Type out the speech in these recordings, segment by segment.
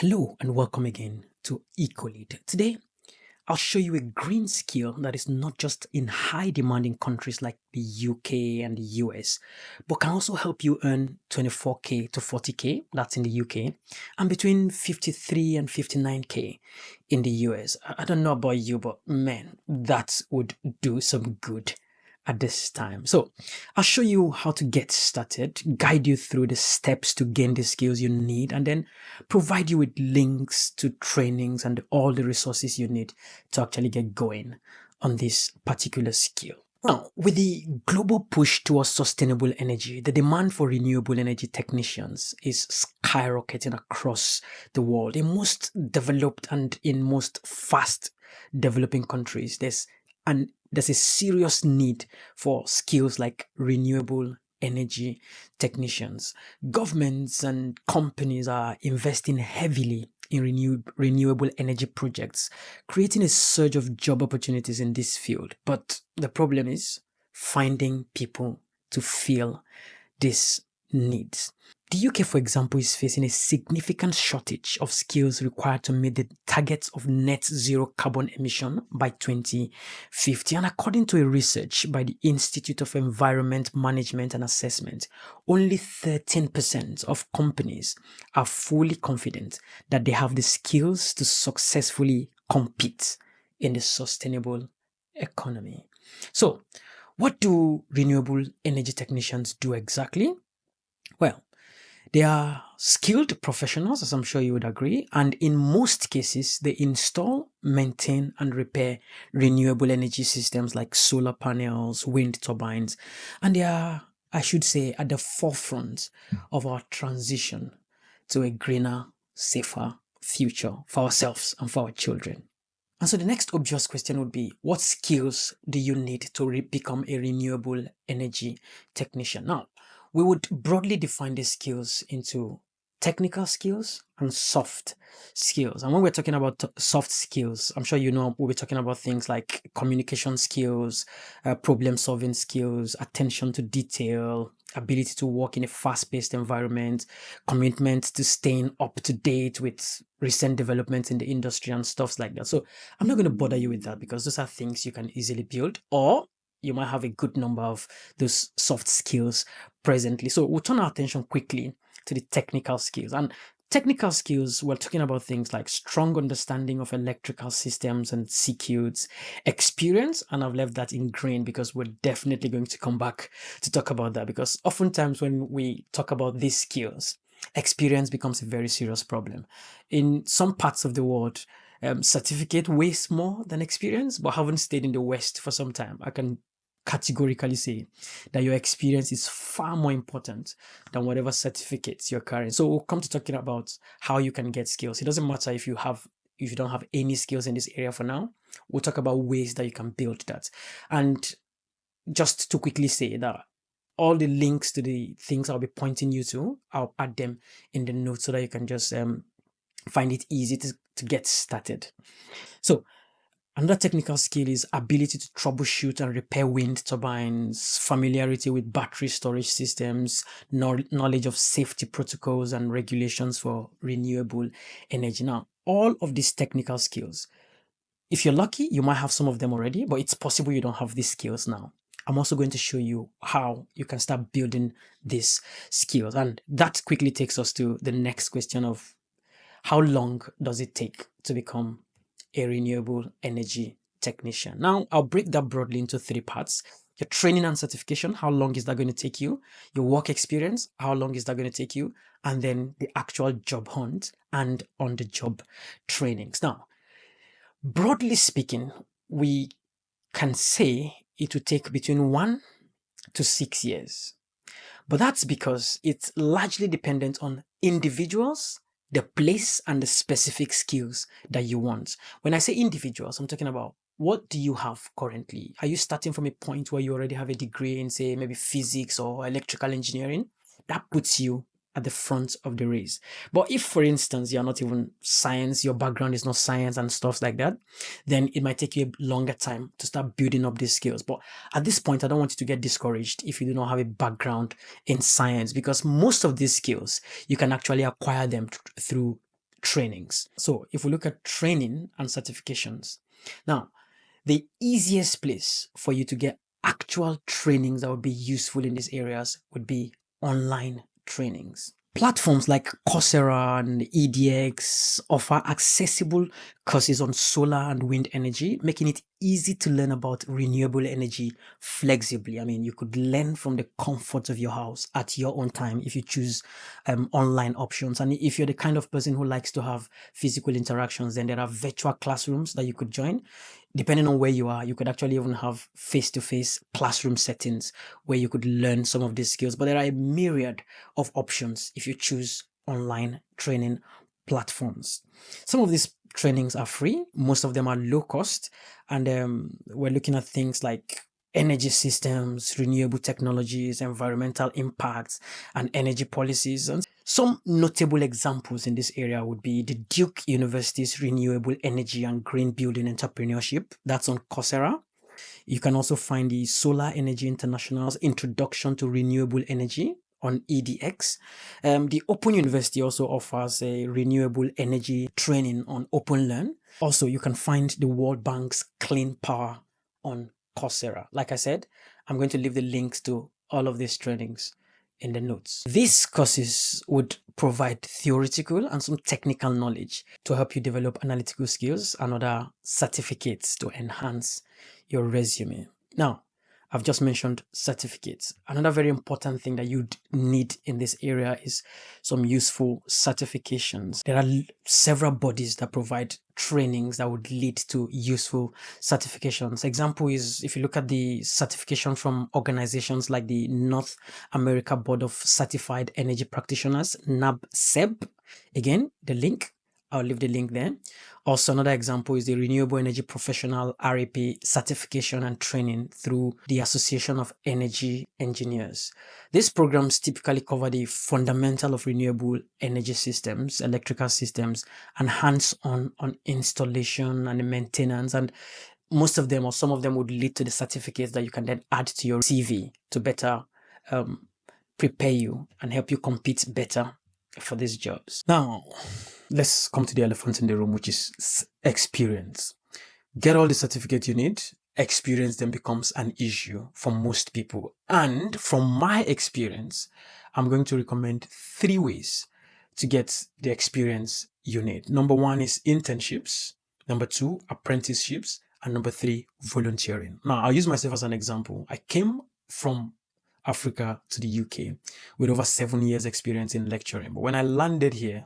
Hello and welcome again to EcoLead. Today, I'll show you a green skill that is not just in high demand in countries like the UK and the US, but can also help you earn 24k to 40k, that's in the UK, and between 53 and 59k in the US. I don't know about you, but man, that would do some good at this time. So I'll show you how to get started, guide you through the steps to gain the skills you need, and then provide you with links to trainings and all the resources you need to actually get going on this particular skill. Now, with the global push towards sustainable energy, the demand for renewable energy technicians is skyrocketing across the world. In most developed and in most fast developing countries, there's a serious need for skills like renewable energy technicians. Governments and companies are investing heavily in renewable energy projects, creating a surge of job opportunities in this field. But the problem is finding people to fill these needs. The UK, for example, is facing a significant shortage of skills required to meet the targets of net zero carbon emission by 2050. And according to a research by the Institute of Environment Management and Assessment, only 13% of companies are fully confident that they have the skills to successfully compete in the sustainable economy. So, what do renewable energy technicians do exactly? Well, they are skilled professionals, as I'm sure you would agree, and in most cases, they install, maintain, and repair renewable energy systems like solar panels, wind turbines, and they are, I should say, at the forefront of our transition to a greener, safer future for ourselves and for our children. And so the next obvious question would be, what skills do you need to become a renewable energy technician? Now, we would broadly define these skills into technical skills and soft skills. And when we're talking about soft skills, I'm sure you know we'll be talking about things like communication skills, problem solving skills, attention to detail, ability to work in a fast-paced environment, commitment to staying up to date with recent developments in the industry and stuff like that. So I'm not going to bother you with that because those are things you can easily build, or you might have a good number of those soft skills presently. So we'll turn our attention quickly to the technical skills. And technical skills, we're talking about things like strong understanding of electrical systems and circuits, experience, and I've left that in green because we're definitely going to come back to talk about that, because oftentimes when we talk about these skills, experience becomes a very serious problem. In some parts of the world, certificate weighs more than experience, but haven't stayed in the West for some time, I can categorically say that your experience is far more important than whatever certificates you're carrying. So we'll come to talking about how you can get skills. It doesn't matter if you don't have any skills in this area for now. We'll talk about ways that you can build that. And just to quickly say that all the links to the things I'll be pointing you to, I'll add them in the notes so that you can just find it easy to get started. So another technical skill is ability to troubleshoot and repair wind turbines, familiarity with battery storage systems, knowledge of safety protocols and regulations for renewable energy. Now, all of these technical skills, if you're lucky, you might have some of them already, but it's possible you don't have these skills now. I'm also going to show you how you can start building these skills. And that quickly takes us to the next question of how long does it take to become a renewable energy technician? Now, I'll break that broadly into three parts. Your training and certification, how long is that going to take you? Your work experience, how long is that going to take you? And then the actual job hunt and on-the-job trainings. Now, broadly speaking, we can say it would take between 1 to 6 years. But that's because it's largely dependent on individuals, the place, and the specific skills that you want. When I say individuals, I'm talking about, what do you have currently? Are you starting from a point where you already have a degree in, say, maybe physics or electrical engineering? That puts you at the front of the race. But if, for instance, you're not even science, your background is not science and stuff like that, then it might take you a longer time to start building up these skills. But at this point, I don't want you to get discouraged if you do not have a background in science, because most of these skills, you can actually acquire them through trainings. So if we look at training and certifications, now the easiest place for you to get actual trainings that would be useful in these areas would be online trainings. Platforms like Coursera and EDX offer accessible courses on solar and wind energy, making it easy to learn about renewable energy flexibly. I mean, you could learn from the comfort of your house at your own time if you choose online options. And if you're the kind of person who likes to have physical interactions, then there are virtual classrooms that you could join. Depending on where you are, you could actually even have face-to-face classroom settings where you could learn some of these skills. But there are a myriad of options if you choose online training platforms. Some of these trainings are free. Most of them are low cost. And we're looking at things like energy systems, renewable technologies, environmental impacts, and energy policies. And some notable examples in this area would be the Duke University's Renewable Energy and Green Building Entrepreneurship. That's on Coursera. You can also find the Solar Energy International's Introduction to Renewable Energy on EDX. The Open University also offers a renewable energy training on OpenLearn. Also, you can find the World Bank's Clean Power on Coursera. Like I said, I'm going to leave the links to all of these trainings in the notes. These courses would provide theoretical and some technical knowledge to help you develop analytical skills and other certificates to enhance your resume. Now, I've just mentioned certificates. Another very important thing that you'd need in this area is some useful certifications. There are several bodies that provide trainings that would lead to useful certifications. Example is if you look at the certification from organizations like the North America Board of Certified Energy Practitioners, NABCEP. Again, I'll leave the link there. Also, another example is the Renewable Energy Professional RAP certification and training through the Association of Energy Engineers. These programs typically cover the fundamental of renewable energy systems, electrical systems, and hands-on on installation and maintenance. And most of them or some of them would lead to the certificates that you can then add to your CV to better prepare you and help you compete better for these jobs. Now, let's come to the elephant in the room, which is experience. Get all the certificates you need. Experience then becomes an issue for most people. And from my experience, I'm going to recommend 3 ways to get the experience you need. Number 1 is internships. Number 2, apprenticeships. And number 3, volunteering. Now, I'll use myself as an example. I came from Africa to the UK with over 7 years experience in lecturing. But when I landed here,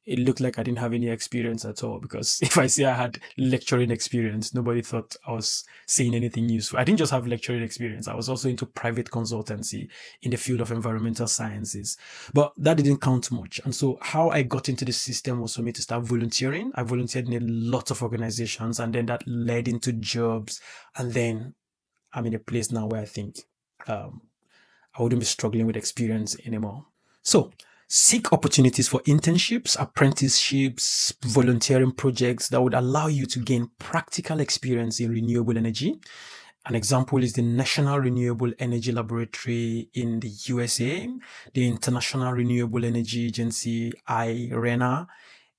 it looked like I didn't have any experience at all, because if I say I had lecturing experience, nobody thought I was saying anything useful. I didn't just have lecturing experience. I was also into private consultancy in the field of environmental sciences, but that didn't count much. And so how I got into the system was for me to start volunteering. I volunteered in a lot of organizations, and then that led into jobs. And then I'm in a place now where I think I wouldn't be struggling with experience anymore. So seek opportunities for internships, apprenticeships, volunteering projects that would allow you to gain practical experience in renewable energy. An example is the National Renewable Energy Laboratory in the USA, the International Renewable Energy Agency, IRENA,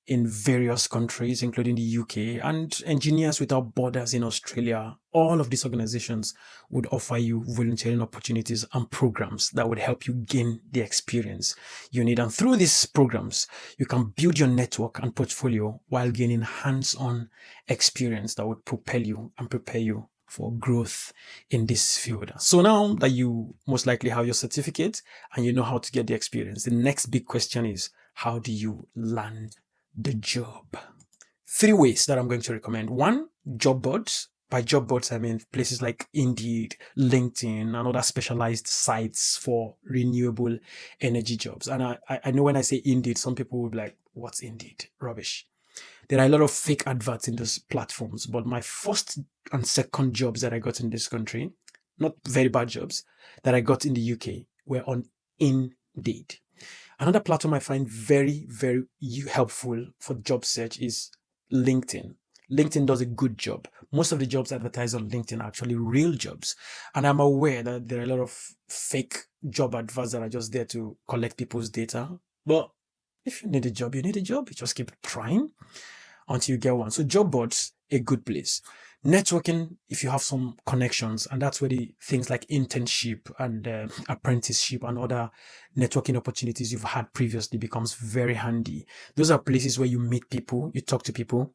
in various countries, including the UK, and Engineers Without Borders in Australia. All of these organizations would offer you volunteering opportunities and programs that would help you gain the experience you need. And through these programs, you can build your network and portfolio while gaining hands-on experience that would propel you and prepare you for growth in this field. So now that you most likely have your certificate and you know how to get the experience, the next big question is, how do you land the job? 3 ways that I'm going to recommend. 1, job boards. By job boards, I mean places like Indeed, LinkedIn, and other specialized sites for renewable energy jobs. And I know when I say Indeed, some people will be like, what's Indeed? Rubbish. There are a lot of fake adverts in those platforms, but my first and second jobs that I got in this country, not very bad jobs, that I got in the UK were on Indeed. Another platform I find very, very helpful for job search is LinkedIn. LinkedIn does a good job. Most of the jobs advertised on LinkedIn are actually real jobs. And I'm aware that there are a lot of fake job adverts that are just there to collect people's data. But If you need a job, you need a job. You just keep trying until you get one. So job boards, a good place. Networking, if you have some connections, and that's where the things like internship and apprenticeship and other networking opportunities you've had previously becomes very handy. Those are places where you meet people, you talk to people,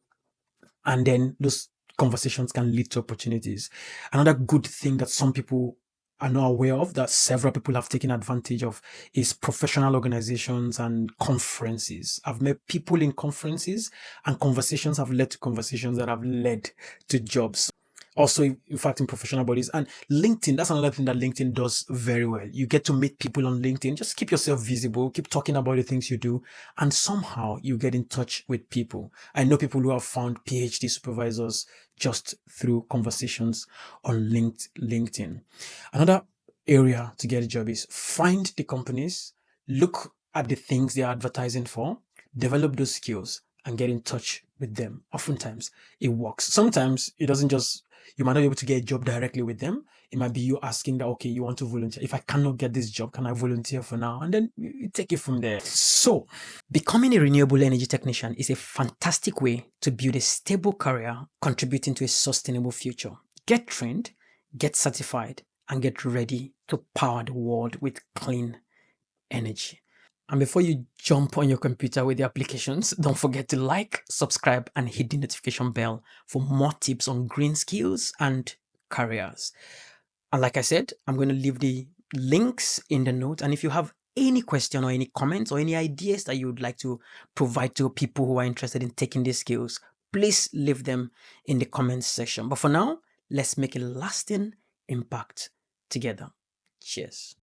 and then those conversations can lead to opportunities. Another good thing that some people are not aware of, that several people have taken advantage of, is professional organizations and conferences. I've met people in conferences, and conversations have led to conversations that have led to jobs. Also, in fact, in professional bodies. And LinkedIn, that's another thing that LinkedIn does very well. You get to meet people on LinkedIn. Just keep yourself visible, keep talking about the things you do, and somehow you get in touch with people. I know people who have found PhD supervisors just through conversations on LinkedIn. Another area to get a job is find the companies, look at the things they are advertising for, develop those skills, and get in touch with them. Oftentimes it works. Sometimes it doesn't just, you might not be able to get a job directly with them. It might be you asking that, okay, you want to volunteer. If I cannot get this job, can I volunteer for now? And then you take it from there. So becoming a renewable energy technician is a fantastic way to build a stable career contributing to a sustainable future. Get trained, get certified, and get ready to power the world with clean energy. And before you jump on your computer with the applications, don't forget to like, subscribe, and hit the notification bell for more tips on green skills and careers. And like I said, I'm going to leave the links in the notes. And if you have any question or any comments or any ideas that you would like to provide to people who are interested in taking these skills, please leave them in the comments section. But for now, let's make a lasting impact together. Cheers.